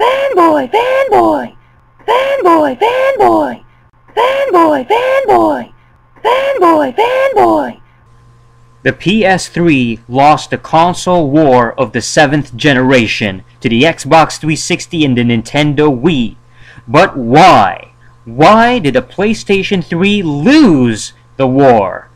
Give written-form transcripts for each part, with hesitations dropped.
Fanboy, fanboy, fanboy, fanboy, fanboy, fanboy, fanboy, fanboy. The PS3 lost the console war of the 7th generation to the Xbox 360 and the Nintendo Wii. But why? Why did the PlayStation 3 lose the war?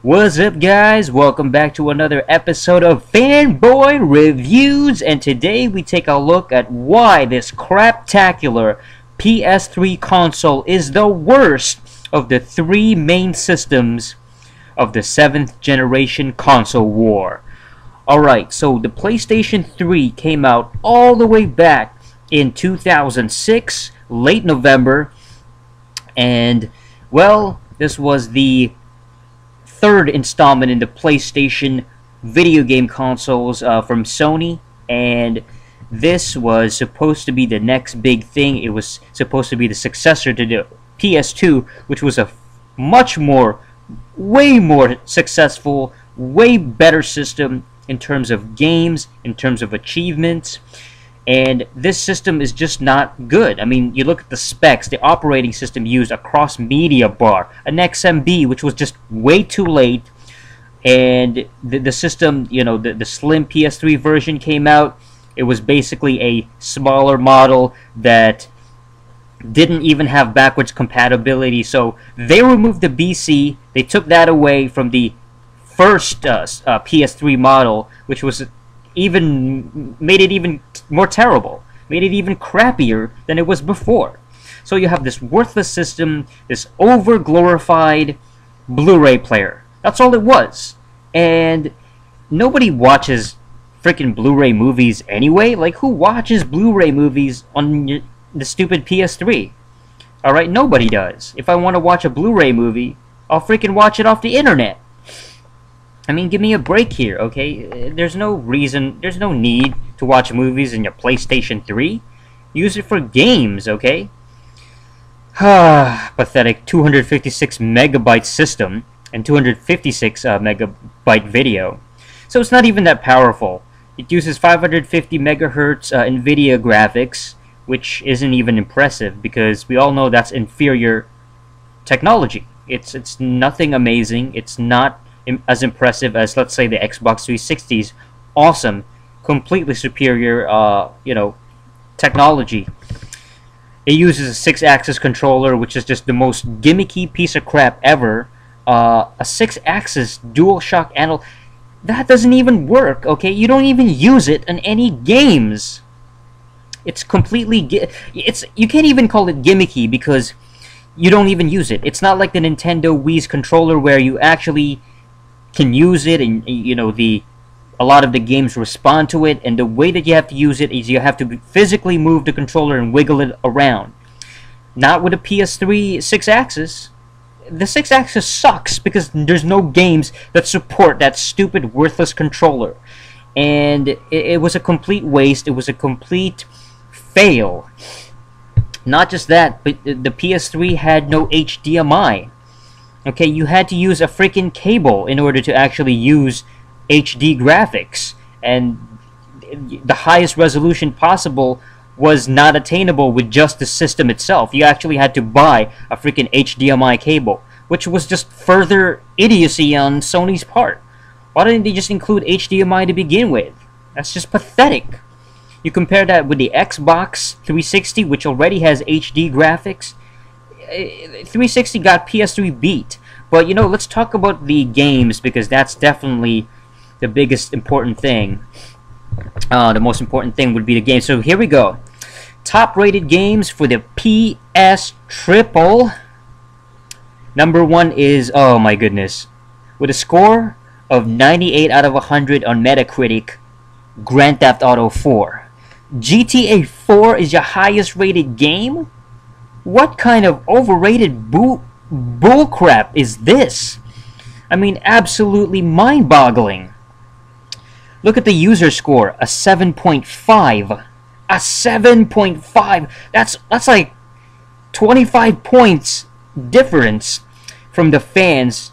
What's up, guys? Welcome back to another episode of Fanboy Reviews, and today we take a look at why this craptacular PS3 console is the worst of the three main systems of the 7th generation console war. Alright, so the PlayStation 3 came out all the way back in 2006, late November, and, well, this was the third installment in the PlayStation video game consoles from Sony, and this was supposed to be the next big thing. It was supposed to be the successor to the PS2, which was a way more successful, way better system in terms of games, in terms of achievements. And this system is just not good. I mean, you look at the specs, the operating system used a cross-media bar, an XMB, which was just way too late, and the system, you know, the slim PS3 version came out. It was basically a smaller model that didn't even have backwards compatibility, so they removed the BC, they took that away from the first PS3 model, which was made it even more terrible, made it even crappier than it was before. So you have this worthless system, this over-glorified Blu-ray player. That's all it was. And nobody watches freaking Blu-ray movies anyway. Like, who watches Blu-ray movies on the stupid PS3? Alright, nobody does. If I want to watch a Blu-ray movie, I'll freaking watch it off the internet. I mean, give me a break here, okay? There's no need to watch movies in your PlayStation 3. Use it for games, okay? Pathetic 256 megabyte system and 256 megabyte video. So it's not even that powerful. It uses 550 megahertz NVIDIA graphics, which isn't even impressive because we all know that's inferior technology. It's nothing amazing. It's not as impressive as, let's say, the Xbox 360's awesome, completely superior, technology. It uses a 6-axis controller, which is just the most gimmicky piece of crap ever. A 6-axis DualShock analog, that doesn't even work, okay? You don't even use it in any games. It's completely, you can't even call it gimmicky because you don't even use it. It's not like the Nintendo Wii's controller where you actually can use it, and a lot of the games respond to it, and the way that you have to use it is you have to physically move the controller and wiggle it around. Not with a PS3 6-axis. The 6-axis sucks because there's no games that support that stupid worthless controller, and it was a complete waste. It was a complete fail. Not just that, but the PS3 had no HDMI. Okay, you had to use a freaking cable in order to actually use HD graphics, and the highest resolution possible was not attainable with just the system itself. You actually had to buy a freaking HDMI cable, which was just further idiocy on Sony's part. Why didn't they just include HDMI to begin with? That's just pathetic. You compare that with the Xbox 360, which already has HD graphics. 360 got PS3 beat. But, let's talk about the games, because that's definitely the biggest important thing. The most important thing would be the games. So here we go. Top rated games for the PS Triple. Number 1 is, oh my goodness, with a score of 98 out of 100 on Metacritic, Grand Theft Auto 4. GTA 4 is your highest rated game? What kind of overrated bullcrap is this? I mean, absolutely mind-boggling. Look at the user score, a 7.5. A 7.5. That's like 25 points difference from the fans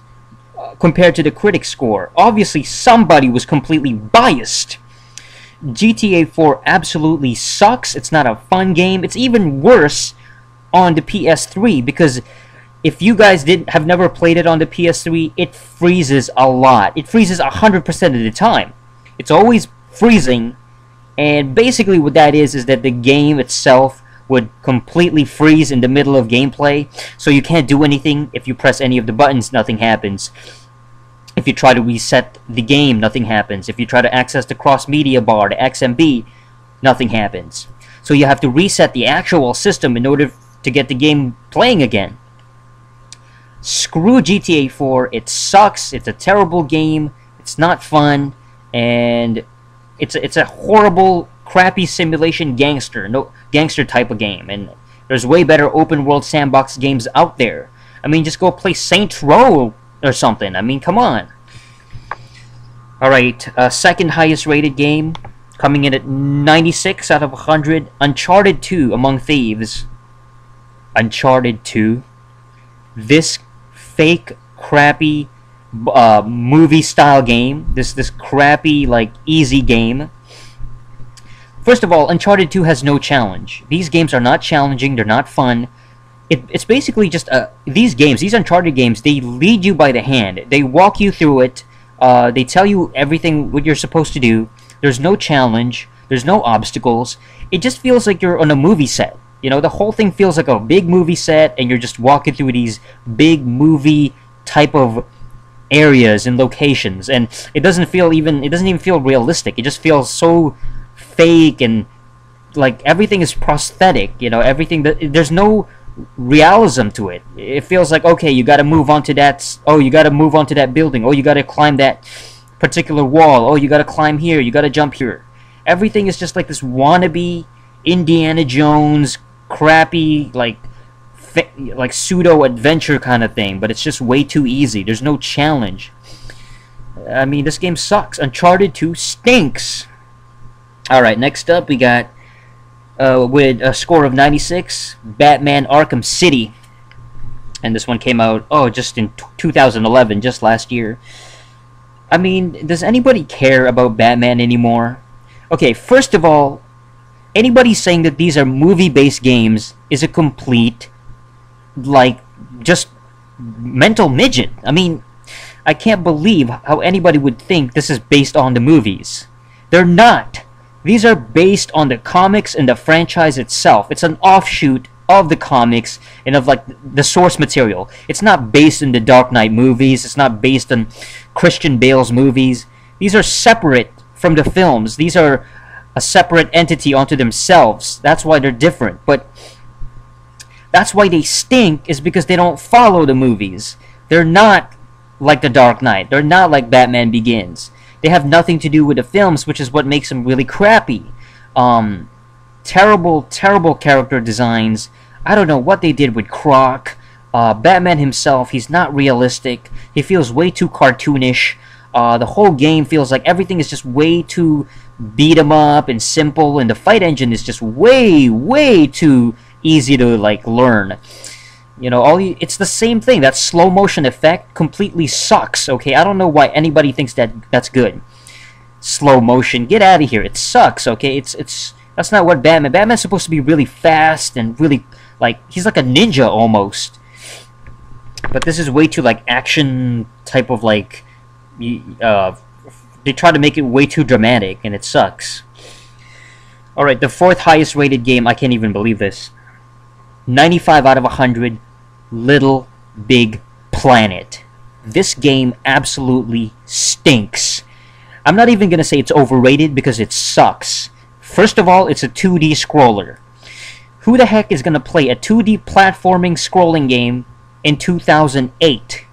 compared to the critic score. Obviously, somebody was completely biased. GTA 4 absolutely sucks. It's not a fun game. It's even worse on the PS3 because if you guys have never played it on the PS3, it freezes a lot. It freezes 100% of the time. It's always freezing, and basically what that is that the game itself would completely freeze in the middle of gameplay, so you can't do anything. If you press any of the buttons, nothing happens. If you try to reset the game, nothing happens. If you try to access the cross-media bar, the XMB, nothing happens. So you have to reset the actual system in order to get the game playing again. Screw GTA 4. It sucks. It's a terrible game. It's not fun, and it's a horrible, crappy simulation gangster type of game. And there's way better open world sandbox games out there. I mean, just go play Saints Row or something. I mean, come on. Alright, second highest rated game, coming in at 96 out of 100, Uncharted 2 Among Thieves. Uncharted 2. This fake, crappy movie-style game. This crappy, like, easy game. First of all, Uncharted 2 has no challenge. These games are not challenging, they're not fun. It's basically just these Uncharted games, they lead you by the hand. They walk you through it. They tell you everything what you're supposed to do. There's no challenge. There's no obstacles. It just feels like you're on a movie set. You know, the whole thing feels like a big movie set, and you're just walking through these big movie type of areas and locations, and it doesn't even feel realistic. It just feels so fake, and like everything is prosthetic. You know, there's no realism to it. It feels like, okay, you got to move on to that. Oh, you got to move on to that building. Oh, you got to climb that particular wall. Oh, you got to climb here. You got to jump here. Everything is just like this wannabe Indiana Jones, crappy, like pseudo adventure kind of thing. But it's just way too easy. There's no challenge. I mean, this game sucks. Uncharted 2 stinks. All right, next up we got. With a score of 96, Batman Arkham City. And this one came out, just in 2011, just last year. I mean, does anybody care about Batman anymore? Okay, first of all, anybody saying that these are movie-based games is a complete, like, just mental midget. I mean, I can't believe how anybody would think this is based on the movies. They're not. These are based on the comics and the franchise itself. It's an offshoot of the comics and of like the source material. It's not based in the Dark Knight movies. It's not based on Christian Bale's movies. These are separate from the films. These are a separate entity unto themselves. That's why they're different. But that's why they stink, is because they don't follow the movies. They're not like the Dark Knight. They're not like Batman Begins. They have nothing to do with the films, which is what makes them really crappy. Terrible, terrible character designs. I don't know what they did with Croc. Batman himself, he's not realistic. He feels way too cartoonish. The whole game feels like everything is just way too beat 'em up and simple, and the fight engine is just way, way too easy to like learn. You know, it's the same thing. That slow motion effect completely sucks. Okay, I don't know why anybody thinks that that's good. Slow motion, get out of here. It sucks. Okay, that's not what Batman's supposed to be really fast and really like he's like a ninja almost. But this is way too like action type of like. They try to make it way too dramatic, and it sucks. All right, the fourth highest rated game. I can't even believe this. 95 out of 100, Little Big Planet. This game absolutely stinks. I'm not even going to say it's overrated because it sucks. First of all, it's a 2D scroller. Who the heck is going to play a 2D platforming scrolling game in 2008?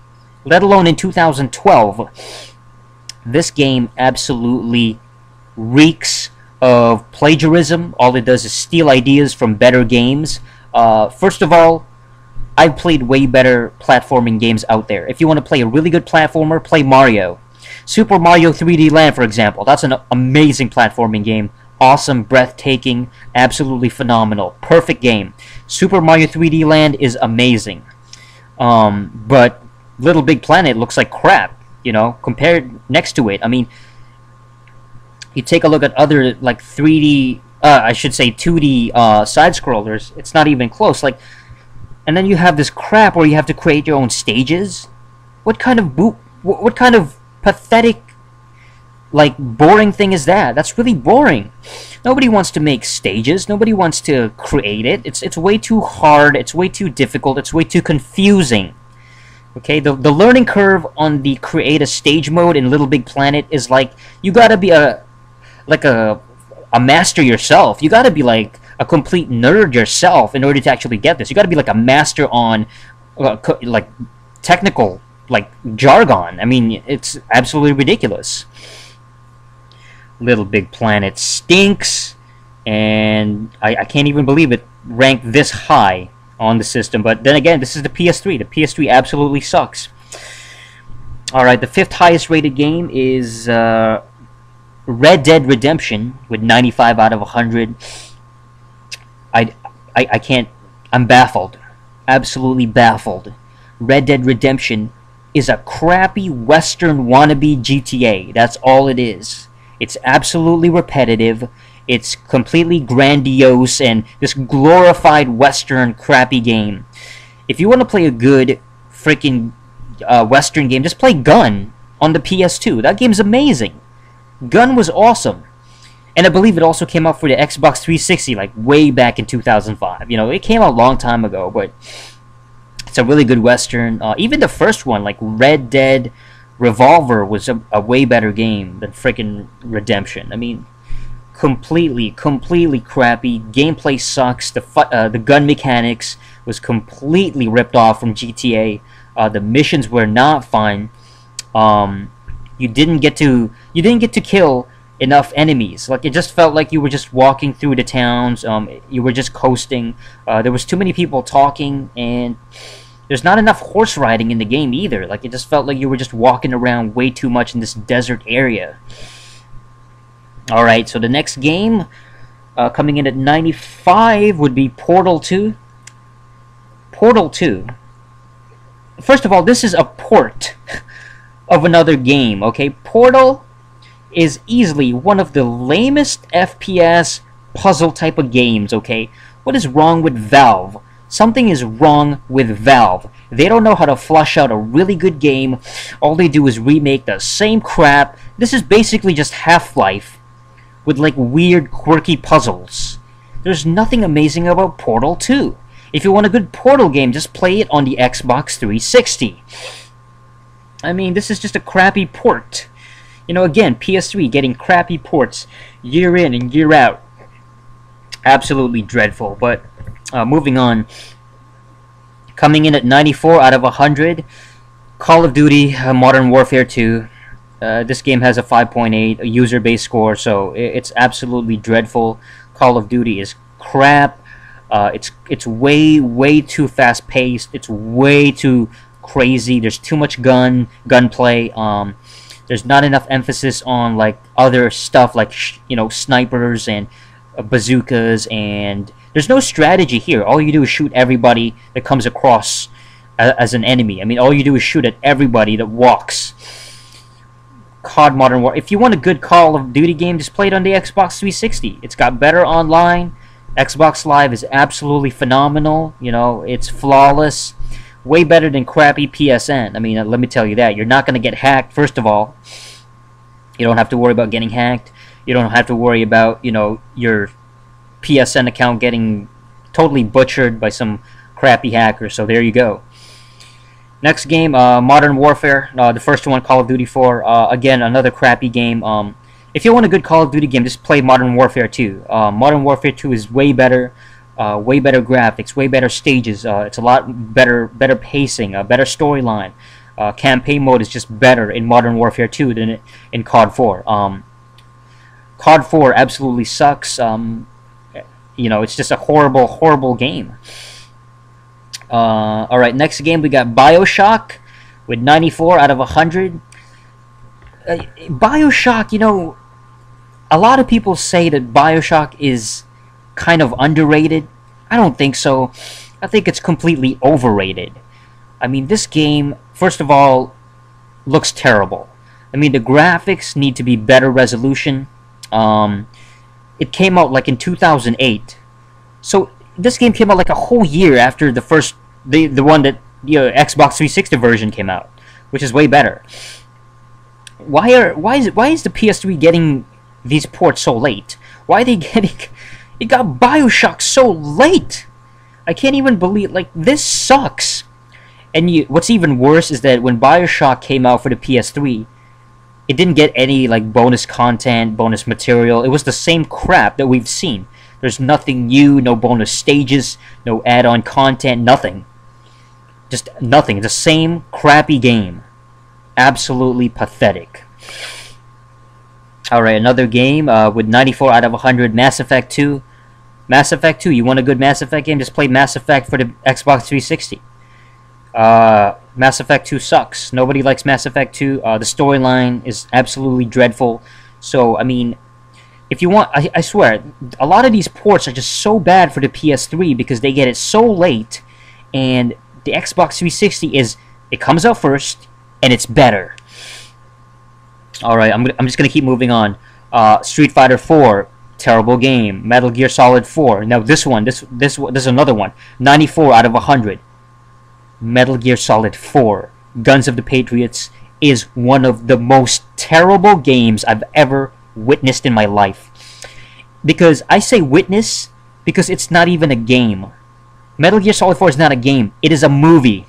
Let alone in 2012. This game absolutely reeks of plagiarism. All it does is steal ideas from better games. First of all, I've played way better platforming games out there. If you want to play a really good platformer, play Mario. Super Mario 3D Land, for example. That's an amazing platforming game. Awesome, breathtaking, absolutely phenomenal. Perfect game. Super Mario 3D Land is amazing. But Little Big Planet looks like crap, you know, compared next to it. I mean, You take a look at other like 3D, I should say 2D side scrollers. It's not even close. Like, and then you have this crap where you have to create your own stages. What kind of what kind of pathetic, like, boring thing is that? That's really boring. Nobody wants to make stages. Nobody wants to create it. It's way too hard. It's way too difficult. It's way too confusing. Okay, the learning curve on the create a stage mode in Little Big Planet is like, you gotta be a master yourself. You gotta be like a complete nerd yourself in order to actually get this. You gotta be like a master on like technical like jargon. I mean, it's absolutely ridiculous. Little Big Planet stinks, and I can't even believe it ranked this high on the system. But then again, this is the PS3. The PS3 absolutely sucks. Alright, the 5th highest rated game is Red Dead Redemption with 95 out of 100. I can't... I'm baffled. Absolutely baffled. Red Dead Redemption is a crappy Western wannabe GTA. That's all it is. It's absolutely repetitive. It's completely grandiose and this glorified Western crappy game. If you want to play a good freaking Western game, just play Gun on the PS2. That game's amazing. Gun was awesome. And I believe it also came out for the Xbox 360, like way back in 2005. You know, it came out a long time ago, but it's a really good Western. Even the first one, like Red Dead Revolver, was a way better game than freaking Redemption. I mean, completely crappy. Gameplay sucks. The gun mechanics was completely ripped off from GTA. The missions were not fun. You didn't get to kill enough enemies. Like, it just felt like you were just walking through the towns. You were just coasting. There was too many people talking, and there's not enough horse riding in the game either. Like, it just felt like you were just walking around way too much in this desert area. Alright, so the next game, coming in at 95, would be Portal 2. Portal 2. First of all, this is a port of another game, okay? Portal is easily one of the lamest FPS puzzle type of games, okay? What is wrong with Valve? Something is wrong with Valve. They don't know how to flush out a really good game. All they do is remake the same crap. This is basically just Half-Life with like weird, quirky puzzles. There's nothing amazing about Portal 2. If you want a good Portal game, just play it on the Xbox 360. I mean, this is just a crappy port. You know, again, PS3 getting crappy ports year in and year out. Absolutely dreadful. But moving on. Coming in at 94 out of 100, Call of Duty Modern Warfare 2. This game has a 5.8, a user-based score, so it's absolutely dreadful. Call of Duty is crap. It's way too fast-paced. It's way too crazy. There's too much gunplay. There's not enough emphasis on like other stuff like snipers and bazookas, and there's no strategy here. All you do is shoot everybody that comes across as an enemy. I mean, all you do is shoot at everybody that walks. COD Modern War. If you want a good Call of Duty game, just play it on the Xbox 360. It's got better online. Xbox Live is absolutely phenomenal. You know, it's flawless. Way better than crappy PSN. I mean, let me tell you that. You're not going to get hacked, first of all. You don't have to worry about getting hacked. You don't have to worry about, your PSN account getting totally butchered by some crappy hacker. So there you go. Next game, Modern Warfare. The first one, Call of Duty 4. Again, another crappy game. If you want a good Call of Duty game, just play Modern Warfare 2. Modern Warfare 2 is way better. Way better graphics, way better stages. It's a lot better pacing, a better storyline. Campaign mode is just better in Modern Warfare 2 than in COD 4. COD 4 absolutely sucks. It's just a horrible game. Alright, next game we got BioShock with 94 out of 100. BioShock, a lot of people say that BioShock is kind of underrated. I don't think so. I think it's completely overrated. I mean, this game, first of all, looks terrible. I mean, the graphics need to be better resolution. It came out like in 2008. So this game came out like a whole year after the first, the one that Xbox 360 version came out, which is way better. Why is the PS3 getting these ports so late? Why are they getting? It got BioShock so late. I can't even believe, like, this sucks. And what's even worse is that when BioShock came out for the PS3, it didn't get any like bonus content, bonus material. It was the same crap that we've seen. There's nothing new, no bonus stages, no add-on content, nothing. Just nothing. The same crappy game. Absolutely pathetic. Alright, another game with 94 out of 100, Mass Effect 2. Mass Effect 2, you want a good Mass Effect game? Just play Mass Effect for the Xbox 360. Mass Effect 2 sucks. Nobody likes Mass Effect 2. The storyline is absolutely dreadful. So, I mean, if you want, I swear, a lot of these ports are just so bad for the PS3 because they get it so late, and the Xbox 360 it comes out first, and it's better. Alright, I'm just gonna keep moving on. Street Fighter 4, terrible game. Metal Gear Solid 4. Now this is another one. 94 out of 100. Metal Gear Solid 4, Guns of the Patriots, is one of the most terrible games I've ever witnessed in my life. Because I say witness because it's not even a game. Metal Gear Solid 4 is not a game. It is a movie.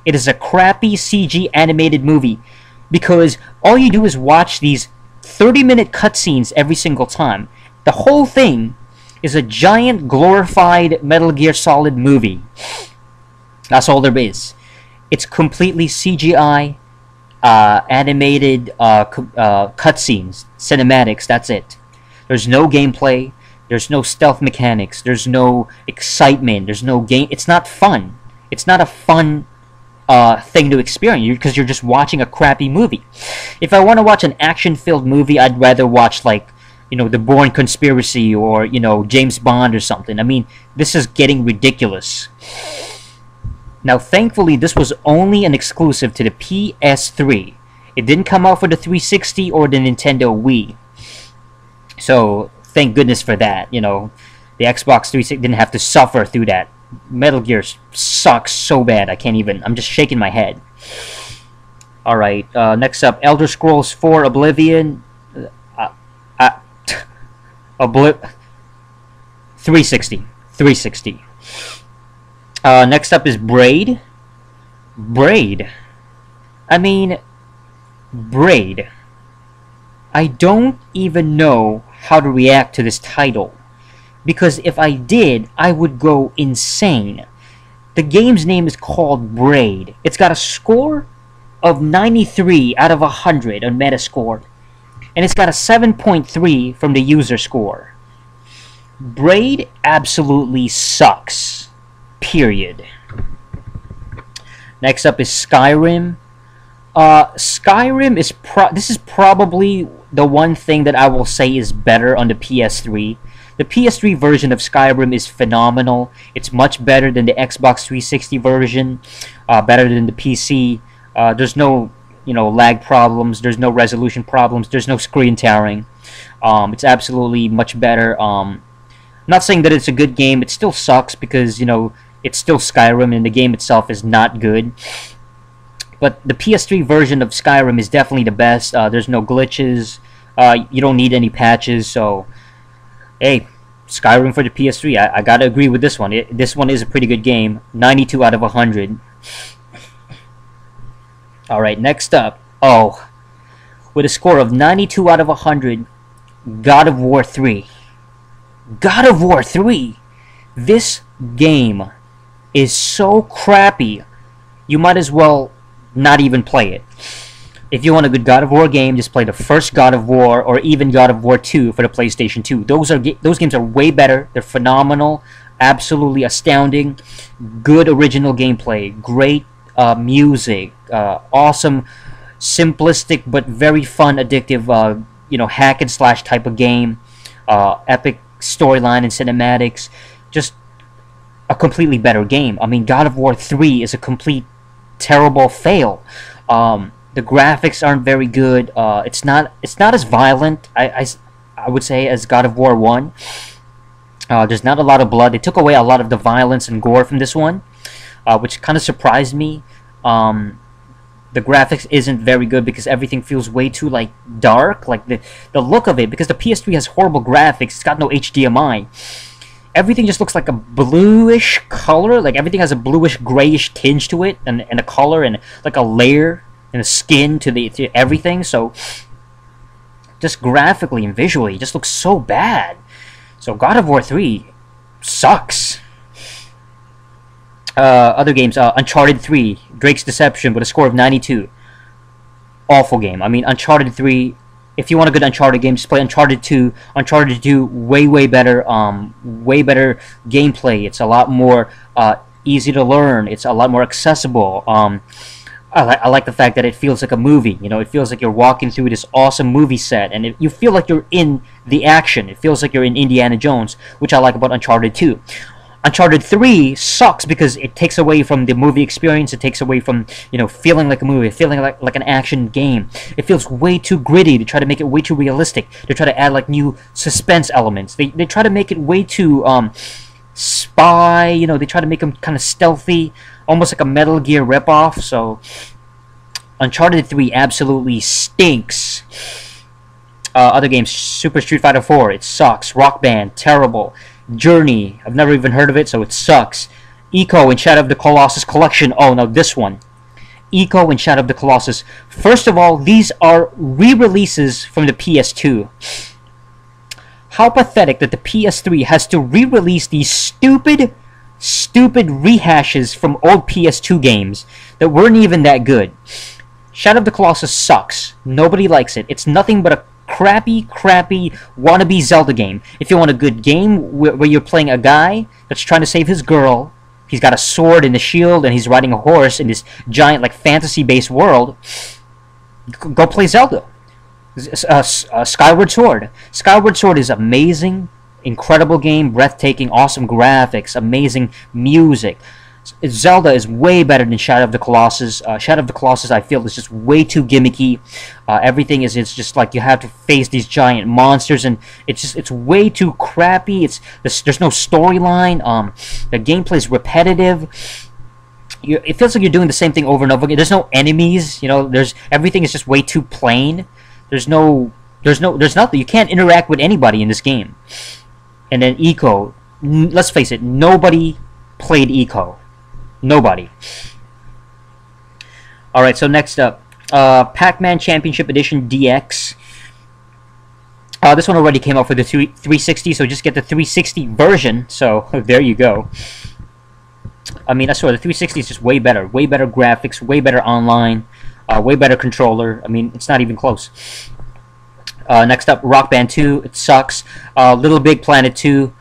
It is a crappy CG animated movie. Because all you do is watch these 30-minute cutscenes every single time. The whole thing is a giant glorified Metal Gear Solid movie. That's all there is. It's completely CGI, animated cutscenes, cinematics, that's it. There's no gameplay, there's no stealth mechanics, there's no excitement, there's no game. It's not fun. It's not a fun thing to experience because you're just watching a crappy movie. If I want to watch an action-filled movie, I'd rather watch, like, The Bourne Conspiracy or, James Bond or something. I mean, this is getting ridiculous. Now, thankfully, this was only an exclusive to the PS3. It didn't come out for the 360 or the Nintendo Wii. So, thank goodness for that. The Xbox 360 didn't have to suffer through that. Metal Gear sucks so bad, I'm just shaking my head. Alright, next up, Elder Scrolls 4 Oblivion. 360. Next up is Braid. Braid. I don't even know how to react to this title. Because if I did, I would go insane. The game's name is called Braid. It's got a score of 93 out of 100 on Metascore. And it's got a 7.3 from the user score. Braid absolutely sucks. Period. Next up is Skyrim. Skyrim is this is probably the one thing that I will say is better on the PS3. The PS3 version of Skyrim is phenomenal. It's much better than the Xbox 360 version, better than the PC. There's no, lag problems. There's no resolution problems. There's no screen tearing. It's absolutely much better. Not saying that it's a good game. It still sucks because, it's still Skyrim and the game itself is not good. But the PS3 version of Skyrim is definitely the best. There's no glitches. You don't need any patches. So, hey, Skyrim for the PS3. I gotta agree with this one. This one is a pretty good game. 92 out of 100. Alright, next up. Oh, with a score of 92 out of 100, God of War 3. God of War 3! This game is so crappy, you might as well not even play it. If you want a good God of War game, just play the first God of War or even God of War 2 for the PlayStation 2. Those games are way better. They're phenomenal, absolutely astounding, good original gameplay, great music, awesome, simplistic but very fun, addictive, hack and slash type of game, epic storyline and cinematics, just a completely better game. God of War 3 is a complete terrible fail. The graphics aren't very good. It's not as violent. I would say, as God of War 1. There's not a lot of blood. They took away a lot of the violence and gore from this one, which kind of surprised me. The graphics isn't very good because everything feels way too like dark, like the look of it, because the PS3 has horrible graphics. It's got no HDMI. Everything just looks like a bluish color, like everything has a bluish grayish tinge to it, and a color and like a layer and a skin to everything. So just graphically and visually it just looks so bad. So God of War 3 sucks. Other games, Uncharted 3, Drake's Deception with a score of 92. Awful game. I mean, Uncharted 3, if you want a good Uncharted game, just play Uncharted 2. Uncharted 2, way better gameplay. It's a lot more easy to learn. It's a lot more accessible. I like the fact that it feels like a movie. You know, it feels like you're walking through this awesome movie set, and you feel like you're in the action. It feels like you're in Indiana Jones, which I like about Uncharted 2. Uncharted 3 sucks because it takes away from the movie experience. It takes away from, you know, feeling like a movie, feeling like an action game. It feels way too gritty. They try to make it way too realistic. They try to add like new suspense elements. They try to make it way too spy. You know, they try to make them kind of stealthy, almost like a Metal Gear ripoff. So Uncharted 3 absolutely stinks. Other games, Super Street Fighter 4, it sucks. Rock Band, terrible. Journey, I've never even heard of it, so it sucks. Ico and Shadow of the Colossus Collection. Oh, no, this one. Ico and Shadow of the Colossus. First of all, these are re-releases from the PS2. How pathetic that the PS3 has to re-release these stupid rehashes from old PS2 games that weren't even that good. Shadow of the Colossus sucks. Nobody likes it. It's nothing but a crappy wannabe Zelda game. If you want a good game where you're playing a guy that's trying to save his girl, he's got a sword and a shield and he's riding a horse in this giant like fantasy-based world, go play Zelda. Skyward Sword. Skyward Sword is amazing, incredible game, breathtaking, awesome graphics, amazing music. Zelda is way better than Shadow of the Colossus. Shadow of the Colossus, I feel, is just way too gimmicky. Everything is, it's just like you have to face these giant monsters, and it's way too crappy. There's no storyline. The gameplay is repetitive. It feels like you're doing the same thing over and over again. There's no enemies. You know, everything is just way too plain. There's nothing. You can't interact with anybody in this game. And then Ico, let's face it, nobody played Ico. Nobody. Alright, so next up, Pac-Man Championship Edition DX. This one already came out for the 360, so just get the 360 version. So, there you go. I mean, I swear, the 360 is just way better. Way better graphics, way better online, way better controller. I mean, it's not even close. Next up, Rock Band 2. It sucks. Little Big Planet 2.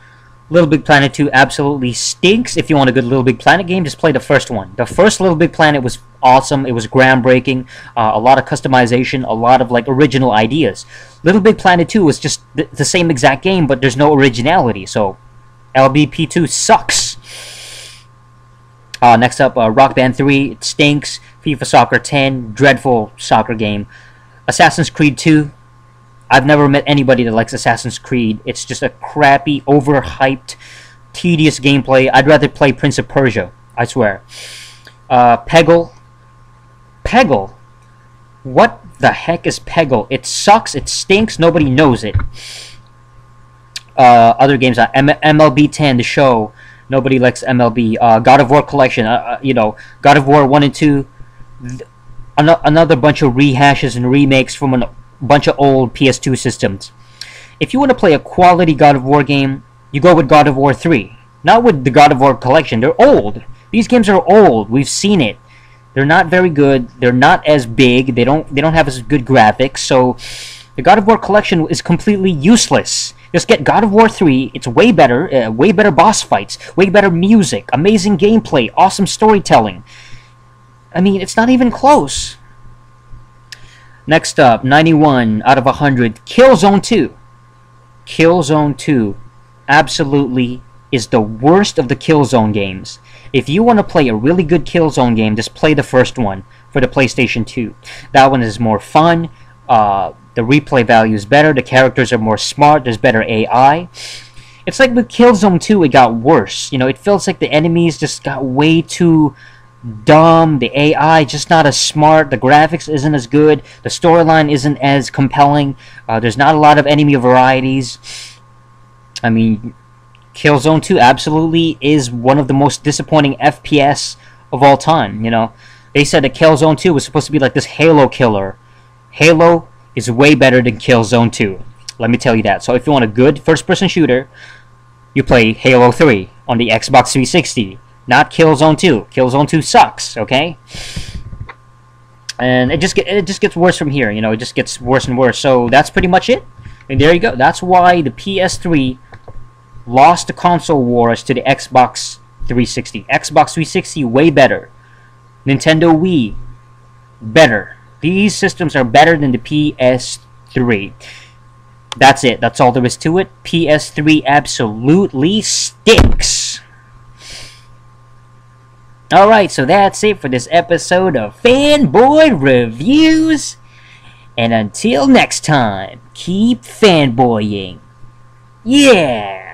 Little Big Planet 2 absolutely stinks. If you want a good Little Big Planet game, just play the first one. The first Little Big Planet was awesome. It was groundbreaking. A lot of customization, a lot of like original ideas. Little Big Planet 2 was just the same exact game, but there's no originality. So LBP2 sucks. Next up, Rock Band 3. It stinks. FIFA Soccer 10. Dreadful soccer game. Assassin's Creed 2. I've never met anybody that likes Assassin's Creed. It's just a crappy, overhyped, tedious gameplay. I'd rather play Prince of Persia, I swear. Peggle. Peggle? What the heck is Peggle? It sucks, it stinks, nobody knows it. Other games, MLB 10, the show. Nobody likes MLB. God of War Collection, you know, God of War 1 and 2. Another bunch of rehashes and remakes from a bunch of old PS2 systems. If you want to play a quality God of War game, you go with God of War 3. Not with the God of War Collection. They're old. These games are old. We've seen it. They're not very good. They're not as big. They don't have as good graphics. So the God of War Collection is completely useless. Just get God of War 3. It's way better. Way better boss fights. Way better music. Amazing gameplay. Awesome storytelling. I mean, it's not even close. Next up, 91 out of 100, Killzone 2. Killzone 2 absolutely is the worst of the Killzone games. If you want to play a really good Killzone game, just play the first one for the PlayStation 2. That one is more fun. The replay value is better. The characters are more smart. There's better AI. It's like with Killzone 2, it got worse. You know, it feels like the enemies just got way too dumb. The AI just not as smart. The graphics isn't as good. The storyline isn't as compelling. There's not a lot of enemy varieties. I mean, Killzone 2 absolutely is one of the most disappointing FPS of all time. You know, they said that Killzone 2 was supposed to be like this Halo killer. Halo is way better than Killzone 2. Let me tell you that. So if you want a good first-person shooter, you play Halo 3 on the Xbox 360, not Killzone 2. Killzone 2 sucks, okay? And it just gets worse from here. You know, it just gets worse and worse. So that's pretty much it. And there you go. That's why the PS3 lost the console wars to the Xbox 360. Xbox 360 way better. Nintendo Wii better. These systems are better than the PS3. That's it. That's all there is to it. PS3 absolutely stinks. Alright, so that's it for this episode of Fanboy Reviews. And until next time, keep fanboying. Yeah!